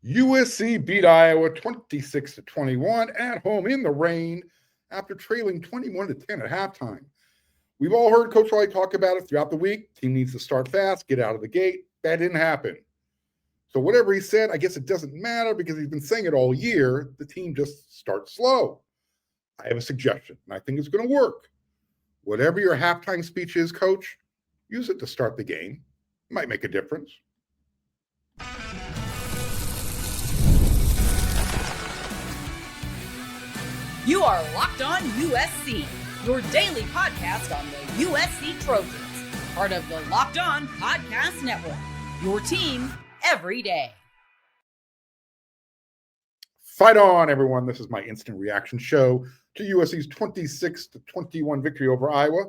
USC beat Iowa 26-21 at home in the rain after trailing 21-10 at halftime. We've all heard Coach Riley talk about it throughout the week. Team needs to start fast, get out of the gate. That didn't happen. So whatever he said, I guess it doesn't matter because he's been saying it all year. The team just starts slow. I have a suggestion, and I think it's going to work. Whatever your halftime speech is, Coach, use it to start the game. It might make a difference. You are Locked On USC, your daily podcast on the USC Trojans, part of the Locked On Podcast Network, your team every day. Fight on, everyone. This is my instant reaction show to USC's 26-21 victory over Iowa.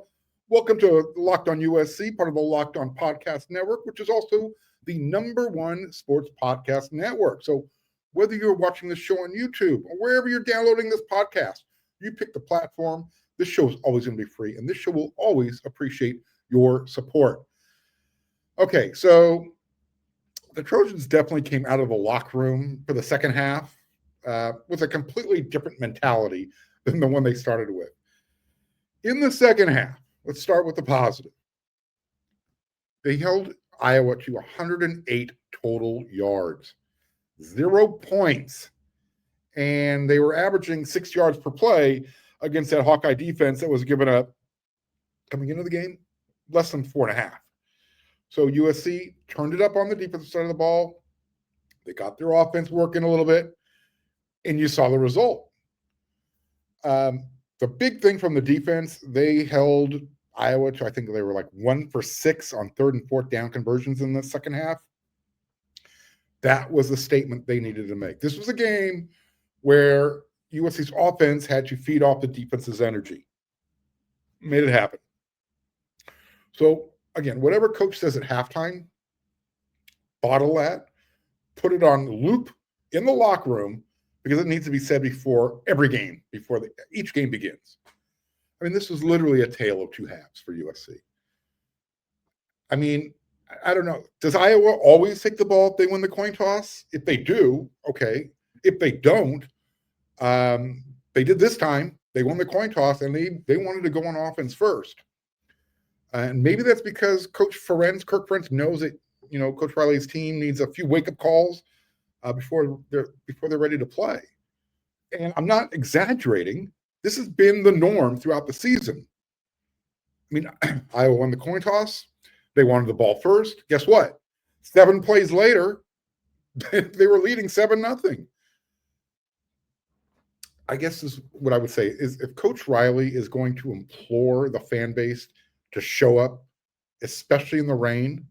Welcome to Locked On USC, part of the Locked On Podcast Network, which is also the #1 sports podcast network. So whether you're watching this show on YouTube or wherever you're downloading this podcast, you pick the platform. This show is always going to be free, and this show will always appreciate your support. Okay, so the Trojans definitely came out of the locker room for the second half with a completely different mentality than the one they started with. In the second half, let's start with the positive. They held Iowa to 108 total yards. 0 points, and they were averaging 6 yards per play against that Hawkeye defense that was given up coming into the game less than 4.5. So USC turned it up on the defensive side of the ball. They got their offense working a little bit, and you saw the result. The big thing from the defense, they held Iowa to, I think they were like 1 for 6 on 3rd and 4th down conversions in the second half. That was the statement they needed to make. This was a game where USC's offense had to feed off the defense's energy. Made it happen. So, again, whatever coach says at halftime, bottle that, put it on loop in the locker room because it needs to be said before every game, before each game begins. I mean, this was literally a tale of two halves for USC. I mean, I don't know. Does Iowa always take the ball if they win the coin toss? If they do, okay. If they don't, they did this time. They won the coin toss, and they wanted to go on offense first. And maybe that's because Kirk Ferentz knows that Coach Riley's team needs a few wake-up calls before they're ready to play. And I'm not exaggerating. This has been the norm throughout the season. I mean, Iowa won the coin toss. They wanted the ball first. Guess what? 7 plays later, they were leading 7-0. I guess is what I would say is if Coach Riley is going to implore the fan base to show up, especially in the rain,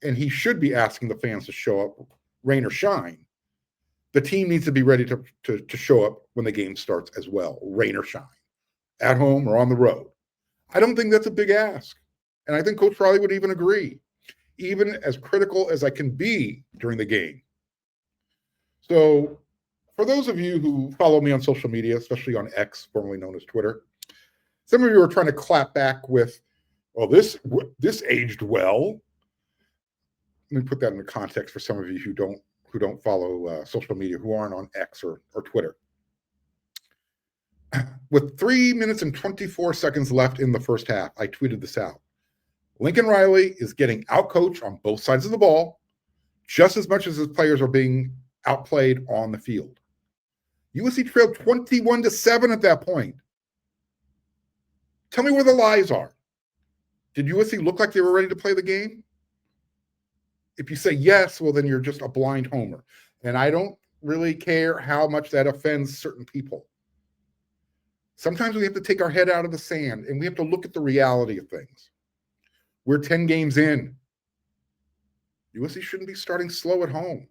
and he should be asking the fans to show up, rain or shine, the team needs to be ready to show up when the game starts as well, rain or shine, at home or on the road. I don't think that's a big ask. And I think Coach Riley would even agree, even as critical as I can be during the game. So for those of you who follow me on social media, especially on X, formerly known as Twitter, some of you are trying to clap back with, well, this aged well. Let me put that into context for some of you who don't follow social media, who aren't on X or Twitter. With 3 minutes and 24 seconds left in the first half, I tweeted this out. Lincoln Riley is getting outcoached on both sides of the ball just as much as his players are being outplayed on the field. USC trailed 21-7 at that point. Tell me where the lies are. Did USC look like they were ready to play the game? If you say yes, well, then you're just a blind homer. And I don't really care how much that offends certain people. Sometimes we have to take our head out of the sand and we have to look at the reality of things. We're 10 games in. USC shouldn't be starting slow at home.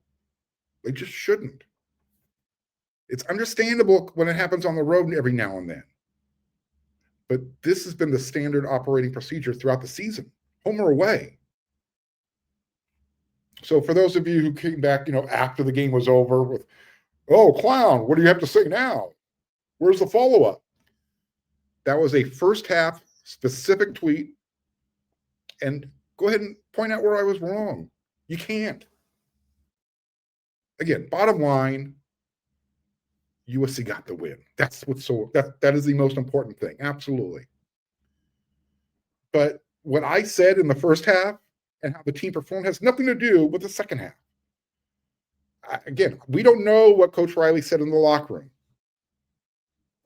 They just shouldn't. It's understandable when it happens on the road every now and then. But this has been the standard operating procedure throughout the season, home or away. So for those of you who came back, after the game was over with, oh, clown, what do you have to say now? Where's the follow-up? That was a first half specific tweet. And go ahead and point out where I was wrong. You can't. again, bottom line, USC got the win. That's that is the most important thing. Absolutely. But what I said in the first half and how the team performed has nothing to do with the second half. Again, we don't know what Coach Riley said in the locker room.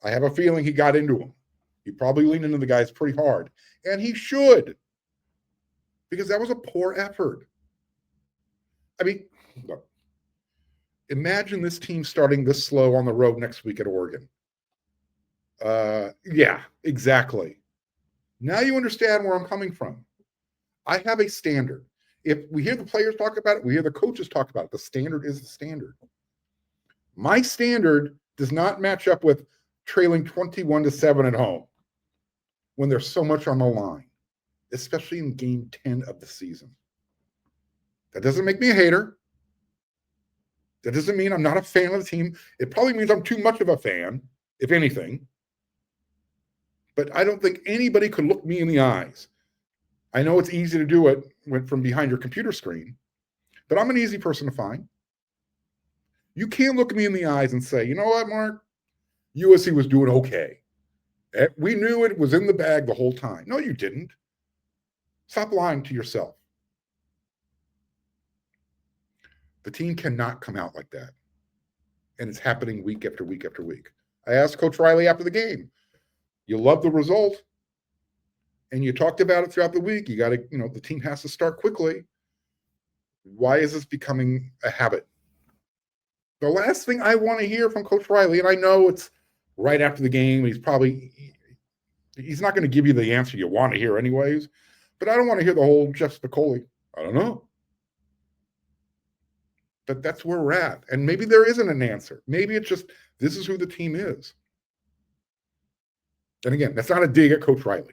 I have a feeling he got into him. He probably leaned into the guys pretty hard. And he should. Because that was a poor effort. I mean, look, imagine this team starting this slow on the road next week at Oregon. Yeah, exactly. Now you understand where I'm coming from. I have a standard. If we hear the players talk about it, we hear the coaches talk about it. The standard is the standard. My standard does not match up with trailing 21-7 at home when there's so much on the line, especially in game 10 of the season. That doesn't make me a hater. That doesn't mean I'm not a fan of the team. It probably means I'm too much of a fan, if anything. But I don't think anybody could look me in the eyes. I know it's easy to do it from behind your computer screen, but I'm an easy person to find. You can't look me in the eyes and say, you know what, Mark? USC was doing okay. We knew it was in the bag the whole time. No, you didn't. Stop lying to yourself. The team cannot come out like that. And it's happening week after week after week. I asked Coach Riley after the game, you love the result, and you talked about it throughout the week. You got to, the team has to start quickly. Why is this becoming a habit? The last thing I want to hear from Coach Riley, and I know it's right after the game, he's not going to give you the answer you want to hear anyways, but I don't want to hear the whole Jeff Spicoli. I don't know. But that's where we're at. And maybe there isn't an answer. Maybe it's just, this is who the team is. And again, that's not a dig at Coach Riley.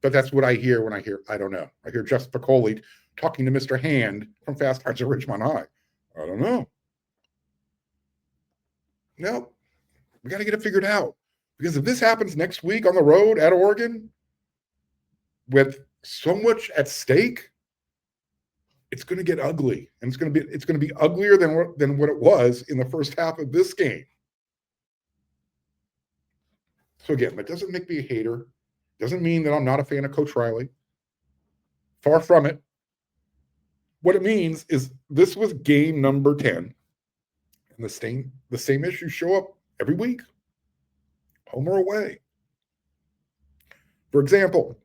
But that's what I hear when I don't know. I hear Jeff Spicoli talking to Mr. Hand from Fast Cards at Ridgemont High. I don't know. No, we got to get it figured out. Because if this happens next week on the road at Oregon, with so much at stake, it's going to get ugly. And it's going to be uglier than what it was in the first half of this game. So again, that doesn't make me a hater. Doesn't mean that I'm not a fan of Coach Riley. Far from it. What it means is this was game number 10. And the same issues show up every week, home or away. For example,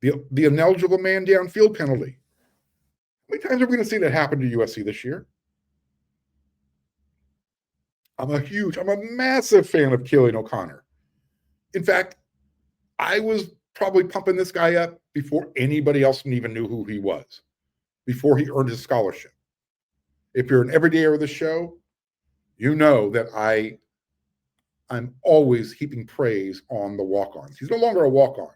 the ineligible man downfield penalty. How many times are we going to see that happen to USC this year? I'm a massive fan of Keelan O'Connor. In fact, I was probably pumping this guy up before anybody else even knew who he was, before he earned his scholarship. If you're an everydayer of the show, you know that I'm always heaping praise on the walk-ons. He's no longer a walk-on.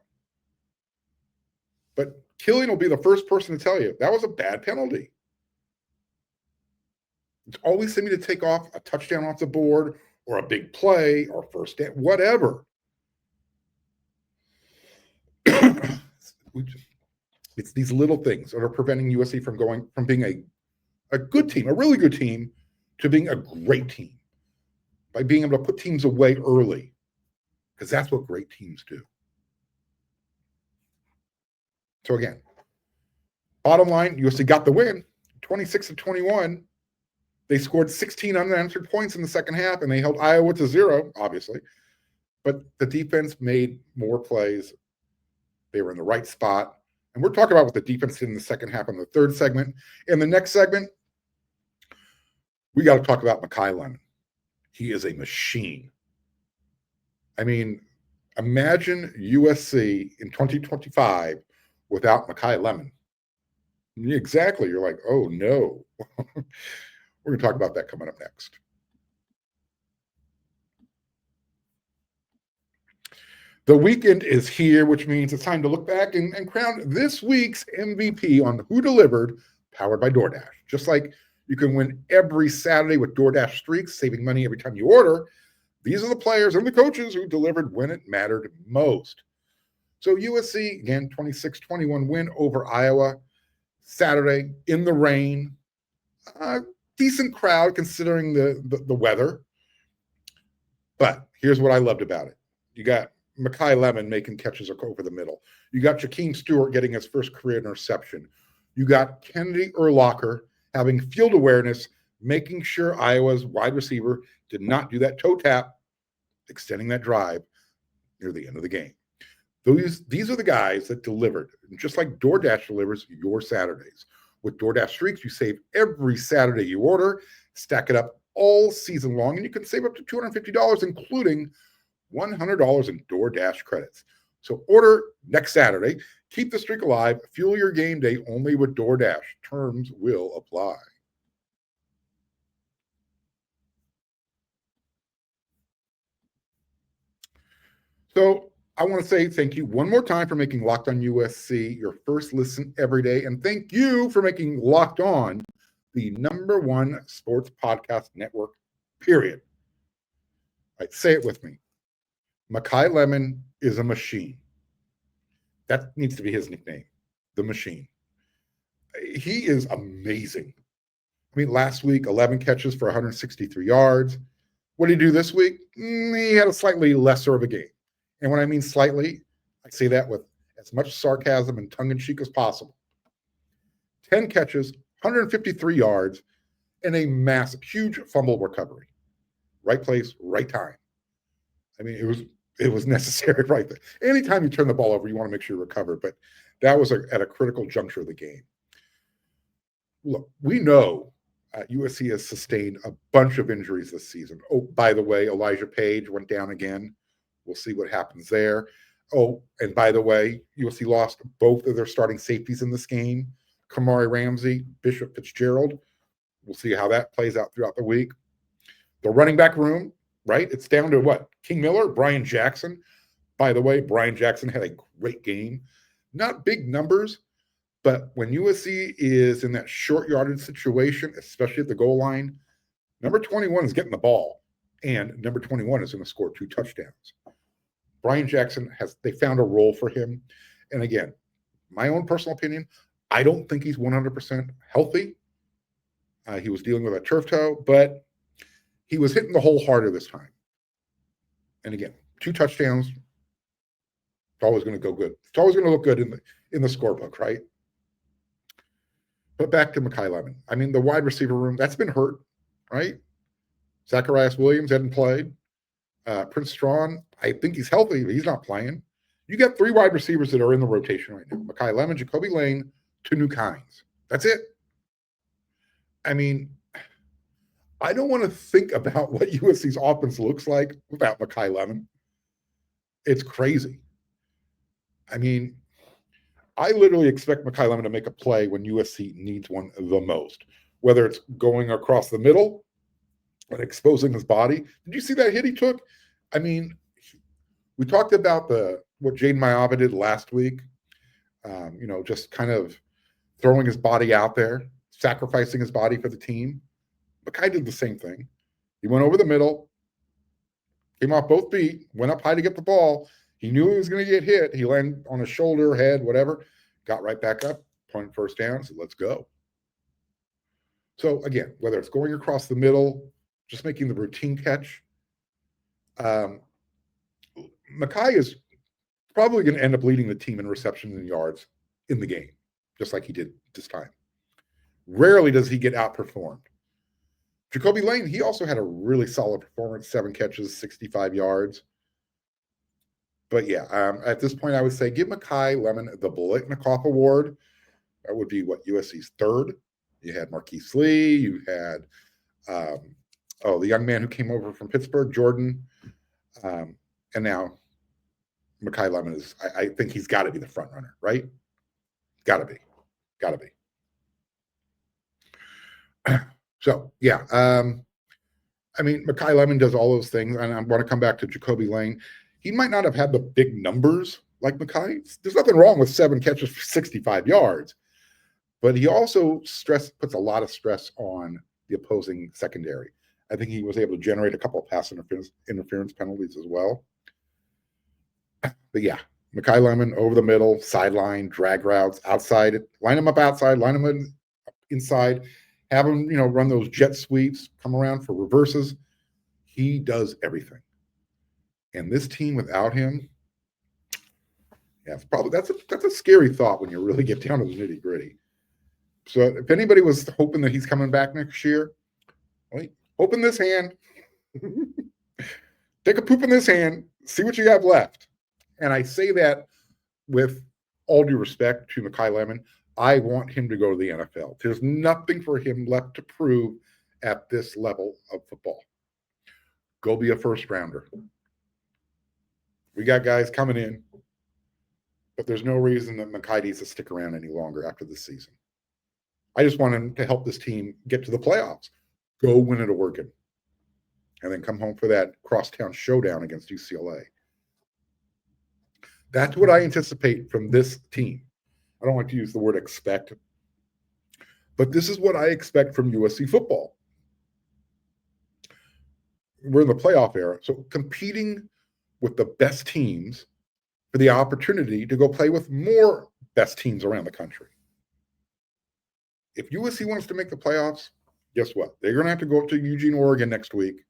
But Killian will be the first person to tell you that was a bad penalty. It's always sent me to take off a touchdown off the board or a big play or first down, whatever. It's these little things that are preventing USC from being a good team, a really good team, to being a great team by being able to put teams away early, because that's what great teams do. So again, bottom line, USC got the win, 26-21. They scored 16 unanswered points in the second half, and they held Iowa to 0, obviously. But the defense made more plays. They were in the right spot. And we're talking about what the defense did in the second half in the third segment. In the next segment, we got to talk about Makai Lemon. He is a machine. I mean, imagine USC in 2025 without Makai Lemon. Exactly. You're like, oh, no. We're going to talk about that coming up next. The weekend is here, which means it's time to look back and crown this week's MVP on Who Delivered, powered by DoorDash. Just like you can win every Saturday with DoorDash Streaks, saving money every time you order, these are the players and the coaches who delivered when it mattered most. So USC, again, 26-21 win over Iowa. Saturday, in the rain. decent crowd considering the weather. But here's what I loved about it. You got Makai Lemon making catches over the middle. You got Jakeem Stewart getting his first career interception. You got Kennedy Urlacher having field awareness, making sure Iowa's wide receiver did not do that toe tap, extending that drive near the end of the game. These are the guys that delivered. And just like DoorDash delivers your Saturdays. With DoorDash Streaks, you save every Saturday you order, stack it up all season long, and you can save up to $250, including $100 in DoorDash credits. So order next Saturday. Keep the streak alive. Fuel your game day only with DoorDash. Terms will apply. So I want to say thank you one more time for making Locked On USC your first listen every day. And thank you for making Locked On the #1 sports podcast network, period. All right, say it with me. Makai Lemon is a machine. That needs to be his nickname, the machine. He is amazing. I mean, last week, 11 catches for 163 yards. What did he do this week? He had a slightly lesser of a game. And when I mean slightly, I say that with as much sarcasm and tongue-in-cheek as possible. 10 catches, 153 yards, and a massive, huge fumble recovery. Right place, right time. I mean, it was necessary right there. Anytime you turn the ball over, you want to make sure you recover, but that was at a critical juncture of the game. Look, we know USC has sustained a bunch of injuries this season. Oh, by the way, Elijah Page went down again. We'll see what happens there. Oh, and by the way, USC lost both of their starting safeties in this game, Kamari Ramsey, Bishop Fitzgerald. We'll see how that plays out throughout the week. The running back room, right? It's down to what? King Miller, Brian Jackson. By the way, Brian Jackson had a great game. Not big numbers, but when USC is in that short yardage situation, especially at the goal line, number 21 is getting the ball, and number 21 is going to score 2 touchdowns. Brian Jackson they found a role for him. And again, my own personal opinion, I don't think he's 100% healthy. He was dealing with a turf toe, but he was hitting the hole harder this time. And again, 2 touchdowns. It's always going to go good. It's always going to look good in the scorebook, right? But back to Makai Lemon. I mean, the wide receiver room, that's been hurt, right? Zacharias Williams hadn't played. Prince Strawn, I think he's healthy, but he's not playing. You got 3 wide receivers that are in the rotation right now. Makai Lemon, Jacoby Lane, 2 new kinds. That's it. I mean, I don't want to think about what USC's offense looks like without Makai Lemon. It's crazy. I mean, I literally expect Makai Lemon to make a play when USC needs one the most, whether it's going across the middle and exposing his body. Did you see that hit he took? I mean, we talked about what Jaden Mayaba did last week, just kind of throwing his body out there, sacrificing his body for the team. Makai did the same thing. He went over the middle, came off both feet, went up high to get the ball. He knew he was going to get hit. He landed on his shoulder, head, whatever, got right back up, point first down, said, let's go. So again, whether it's going across the middle, just making the routine catch, Makai is probably going to end up leading the team in receptions and yards in the game, just like he did this time. Rarely does he get outperformed. Jacoby Lane, he also had a really solid performance, 7 catches, 65 yards. But yeah, at this point, I would say give Makai Lemon the Biletnikoff Award. That would be USC's 3rd. You had Marquise Lee. You had, the young man who came over from Pittsburgh, Jordan. And now Makai Lemon is, I think he's got to be the front runner, right? Got to be. So, yeah. I mean, Makai Lemon does all those things. And I want to come back to Jacoby Lane. He might not have had the big numbers like Makai. There's nothing wrong with 7 catches for 65 yards. But he also puts a lot of stress on the opposing secondary. I think he was able to generate a couple of pass interference penalties as well. But yeah, Makai Lemon over the middle, sideline, drag routes, outside, line him up outside, line him inside. have him, run those jet sweeps, come around for reverses. He does everything. And this team without him, yeah, it's probably that's a scary thought when you really get down to the nitty gritty. So if anybody was hoping that he's coming back next year, wait, open this hand, take a poop in this hand, see what you have left. And I say that with all due respect to Makai Lemon. I want him to go to the NFL. There's nothing for him left to prove at this level of football. Go be a first rounder. We got guys coming in, but there's no reason that Makai needs to stick around any longer after this season. I just want him to help this team get to the playoffs. Go win at Oregon. And then come home for that crosstown showdown against UCLA. That's what I anticipate from this team. I don't like to use the word expect, but this is what I expect from USC football. We're in the playoff era, so competing with the best teams for the opportunity to go play with more best teams around the country. If USC wants to make the playoffs, guess what? They're going to have to go up to Eugene, Oregon next week,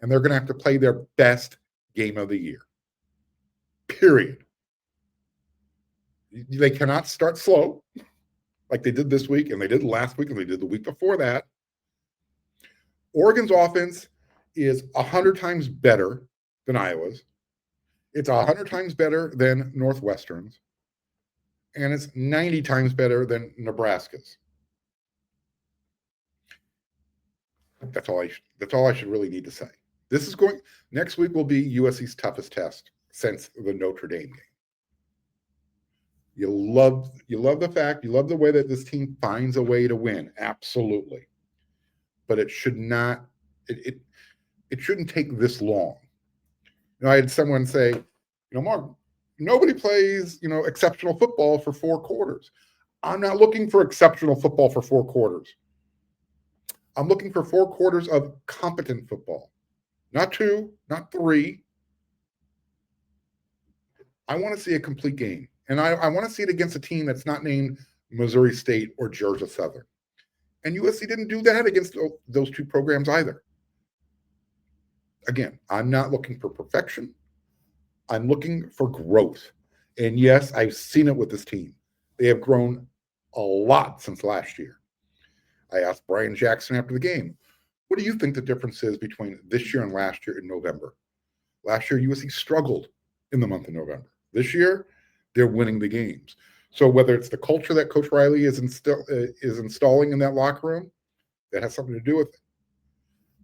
and they're going to have to play their best game of the year. Period. They cannot start slow like they did this week, and they did last week, and they did the week before that. Oregon's offense is 100 times better than Iowa's. It's 100 times better than Northwestern's, and it's 90 times better than Nebraska's. That's all I should really need to say. Next week will be USC's toughest test since the Notre Dame game. You love the way that this team finds a way to win. Absolutely. But it should not, it shouldn't take this long. I had someone say, Mark, nobody plays, exceptional football for 4 quarters. I'm not looking for exceptional football for 4 quarters. I'm looking for 4 quarters of competent football. Not 2, not 3. I want to see a complete game. And I want to see it against a team that's not named Missouri State or Georgia Southern. And USC didn't do that against those 2 programs either. Again, I'm not looking for perfection. I'm looking for growth. And yes, I've seen it with this team. They have grown a lot since last year. I asked Brian Jackson after the game, what do you think the difference is between this year and last year in November? Last year, USC struggled in the month of November. This year, they're winning the games. So whether it's the culture that Coach Riley is installing in that locker room, that has something to do with it.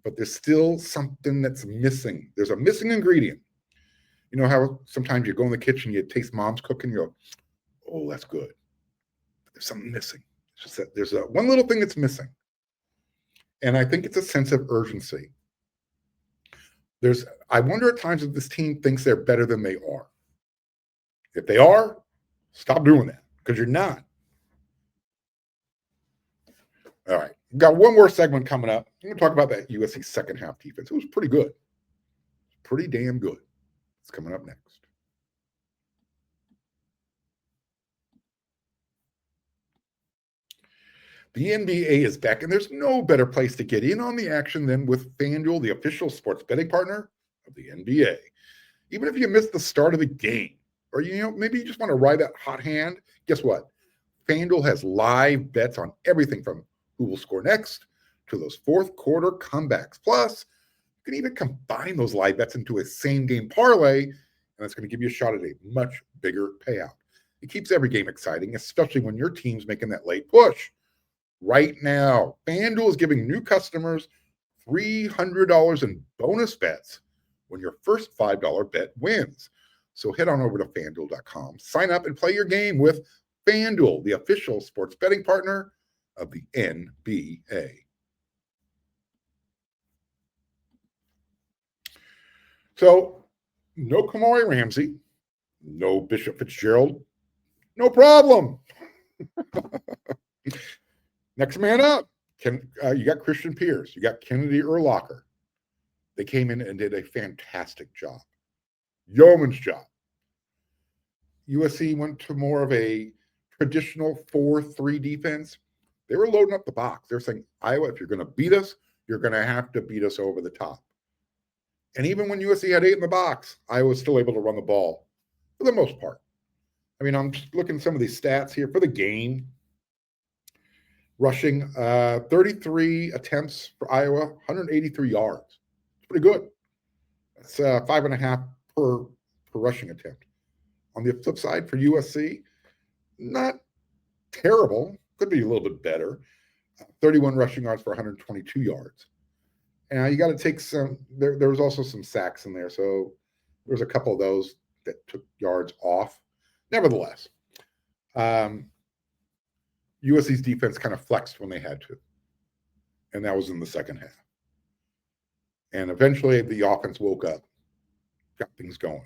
But there's still something that's missing. There's a missing ingredient. You know how sometimes you go in the kitchen, you taste mom's cooking, you go, oh, that's good. There's something missing. It's just that there's one little thing that's missing. And I think it's a sense of urgency. I wonder at times if this team thinks they're better than they are. If they are, stop doing that, because you're not. All right. We've got one more segment coming up. I'm going to talk about that USC second half defense. It was pretty good. Pretty damn good. It's coming up next. The NBA is back, and there's no better place to get in on the action than with FanDuel, the official sports betting partner of the NBA. Even if you missed the start of the game, or maybe you just want to ride that hot hand, guess what? FanDuel has live bets on everything from who will score next to those fourth quarter comebacks. Plus, you can even combine those live bets into a same-game parlay, and that's going to give you a shot at a much bigger payout. It keeps every game exciting, especially when your team's making that late push. Right now, FanDuel is giving new customers $300 in bonus bets when your first $5 bet wins. So head on over to FanDuel.com, sign up, and play your game with FanDuel, the official sports betting partner of the NBA. So, no Kamari Ramsey, no Bishop Fitzgerald, no problem. Next man up, you got Christian Pierce. You got Kennedy Urlacher. They came in and did a fantastic job. Yeoman's job. USC went to more of a traditional 4-3 defense. They were loading up the box. They're saying, Iowa, if you're going to beat us, you're going to have to beat us over the top. And even when USC had 8 in the box, Iowa was still able to run the ball for the most part. I mean, I'm just looking at some of these stats here for the game. Rushing 33 attempts for Iowa, 183 yards. It's pretty good. That's 5.5 per rushing attempt. On the flip side, for USC, not terrible. Could be a little bit better. 31 rushing yards for 122 yards. And you got to take some. There was also some sacks in there, so there was a couple of those that took yards off. Nevertheless, USC's defense kind of flexed when they had to, and that was in the second half. And eventually, the offense woke up, got things going.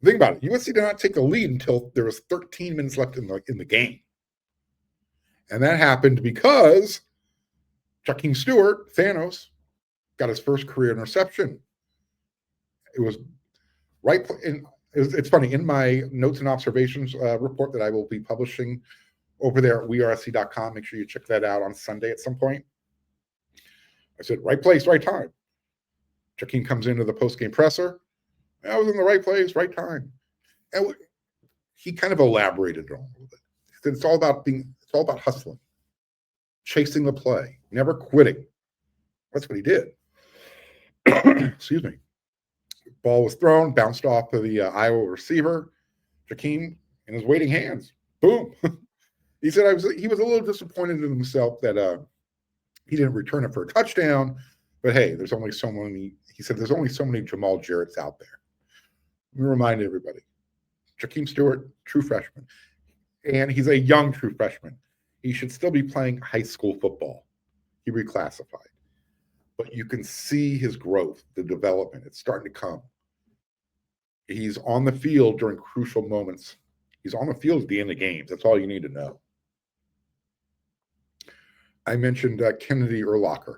Think about it. USC did not take the lead until there was 13 minutes left in the game. And that happened because Jakeem Stewart, Thanos, got his first career interception. It was right in. It's funny, in my notes and observations report that I will be publishing over there at wearesc.com. Make sure you check that out on Sunday at some point. I said, right place, right time. Jakeem comes into the post-game presser. I was in the right place, right time. And he kind of elaborated on it a little bit. He said it's all about hustling, chasing the play, never quitting. That's what he did. Excuse me. Ball was thrown, bounced off of the Iowa receiver. Jakeem in his waiting hands. Boom. He said he was a little disappointed in himself that he didn't return it for a touchdown. But hey, there's only so many. He said there's only so many Jamal Jarrett's out there. Let me remind everybody, Jakeem Stewart, true freshman. And he's a young true freshman. He should still be playing high school football. He reclassified. But you can see his growth, the development. It's starting to come. He's on the field during crucial moments. He's on the field at the end of games. That's all you need to know. I mentioned Kennedy Urlacher.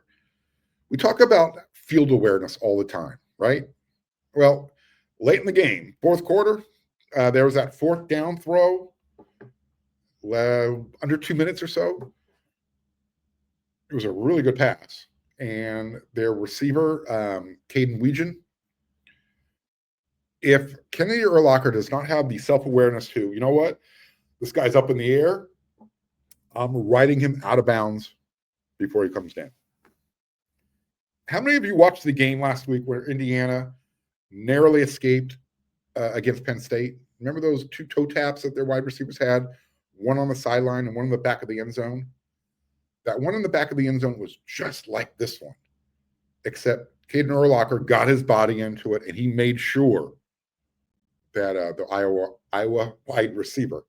We talk about field awareness all the time, right? Well, late in the game, fourth quarter, there was that fourth down throw, under 2 minutes or so. It was a really good pass. And their receiver, Caden Weegan, if Kennedy Urlacher does not have the self-awareness to, you know what, this guy's up in the air, I'm riding him out of bounds before he comes down. How many of you watched the game last week where Indiana narrowly escaped against Penn State? Remember those 2 toe taps that their wide receivers had, one on the sideline and one in the back of the end zone? That one in the back of the end zone was just like this one, except Caden Urlacher got his body into it, and he made sure that the Iowa wide receiver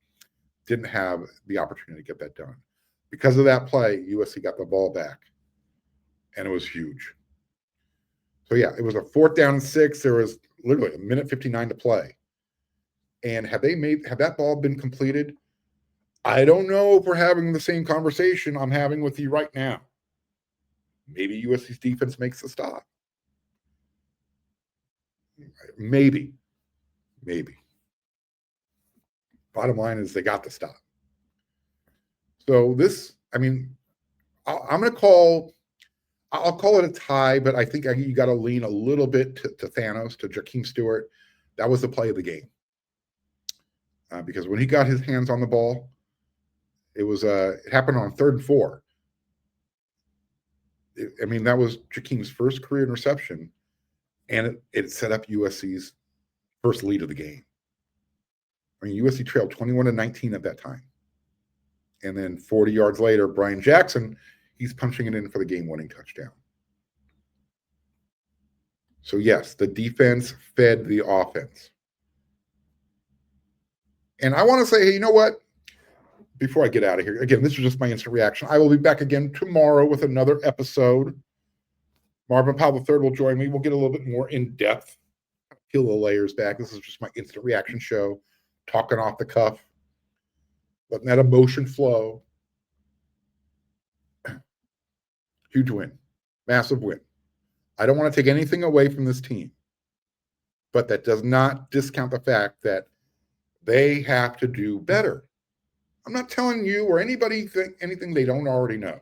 didn't have the opportunity to get that done. Because of that play, USC got the ball back, and it was huge. So, yeah, it was a 4th down and 6. There was literally 1:59 to play. And had that ball been completed, I don't know if we're having the same conversation I'm having with you right now. Maybe USC's defense makes the stop. Maybe. Bottom line is they got the stop. So I'll call it a tie, but I think you got to lean a little bit to Thanos, to Jakeem Stewart. That was the play of the game. Because when he got his hands on the ball, it happened on 3rd and 4. That was Jakeem's first career interception, and it set up USC's first lead of the game. USC trailed 21-19 at that time. And then 40 yards later, Brian Jackson, he's punching it in for the game-winning touchdown. So, yes, the defense fed the offense. And I want to say, hey, you know what? Before I get out of here, again, this is just my instant reaction. I will be back again tomorrow with another episode. Marvin Powell III will join me. We'll get a little bit more in-depth, peel the layers back. This is just my instant reaction show, talking off the cuff, letting that emotion flow. Huge win. Massive win. I don't want to take anything away from this team, but that does not discount the fact that they have to do better. I'm not telling you or anybody anything they don't already know.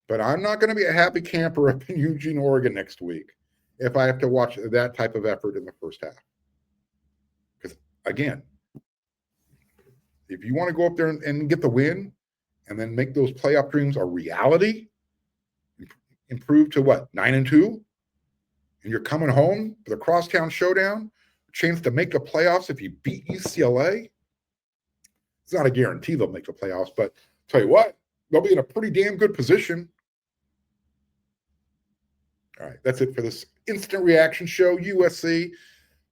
But I'm not going to be a happy camper up in Eugene, Oregon next week if I have to watch that type of effort in the first half. Because, again, if you want to go up there and get the win and then make those playoff dreams a reality, improve to what, 9-2? And you're coming home for the crosstown showdown, chance to make the playoffs if you beat UCLA. It's not a guarantee they'll make the playoffs, but tell you what, they'll be in a pretty damn good position. All right, that's it for this instant reaction show. USC,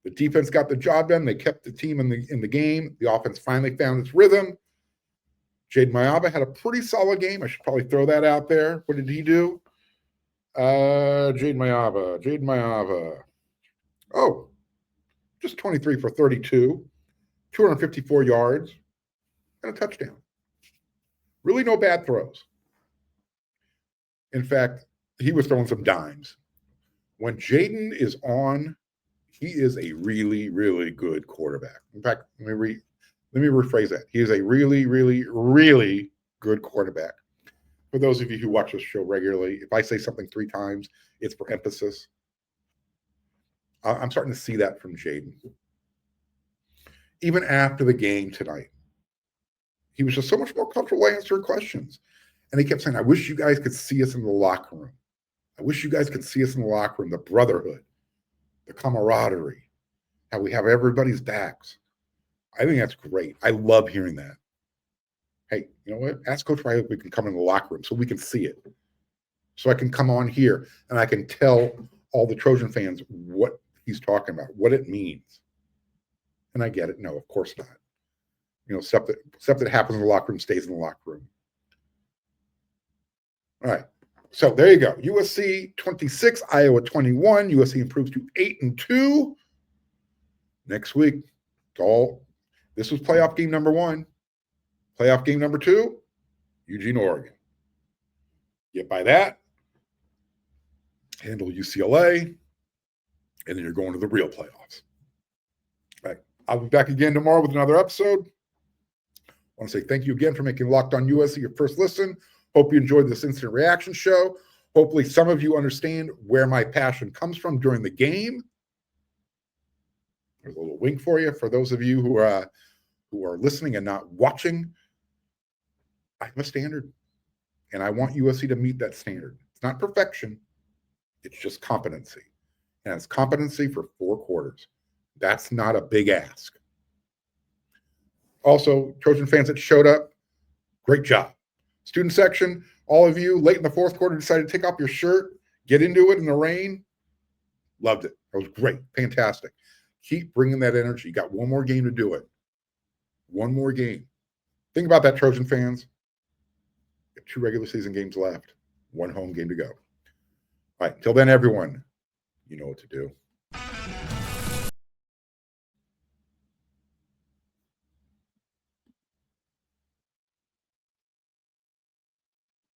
the defense got the job done. They kept the team in the game. The offense finally found its rhythm. Jade Mayaba had a pretty solid game. I should probably throw that out there. What did he do? Jade Mayaba. Oh, just 23 for 32, 254 yards, and a touchdown. Really no bad throws. In fact, he was throwing some dimes. When Jaden is on, he is a really, really good quarterback. In fact, let me rephrase that. He is a really, really, really good quarterback. For those of you who watch this show regularly, if I say something 3 times, it's for emphasis. I'm starting to see that from Jaden. Even after the game tonight, he was just so much more comfortable answering questions. And he kept saying, I wish you guys could see us in the locker room. I wish you guys could see us in the locker room, the brotherhood, the camaraderie, how we have everybody's backs. I think that's great. I love hearing that. Hey, you know what? Ask Coach Riley if we can come in the locker room so we can see it. So I can come on here and I can tell all the Trojan fans what he's talking about, what it means. And I get it. No, of course not. You know, stuff that happens in the locker room stays in the locker room. All right. So there you go. USC 26, Iowa 21. USC improves to 8-2. Next week, this was playoff game number 1. Playoff game number 2, Eugene, Oregon. Get by that, handle UCLA, and then you're going to the real playoffs. All right. I'll be back again tomorrow with another episode. I want to say thank you again for making Locked On USC your first listen. Hope you enjoyed this instant reaction show. Hopefully some of you understand where my passion comes from during the game. There's a little wink for you. For those of you who are listening and not watching, I have a standard, and I want USC to meet that standard. It's not perfection. It's just competency. And it's competency for 4 quarters. That's not a big ask. Also, Trojan fans that showed up, great job. Student section, all of you late in the 4th quarter decided to take off your shirt, get into it in the rain. Loved it. That was great. Fantastic. Keep bringing that energy. You got one more game to do it. One more game. Think about that, Trojan fans. You have 2 regular season games left. 1 home game to go. All right. Until then, everyone, you know what to do.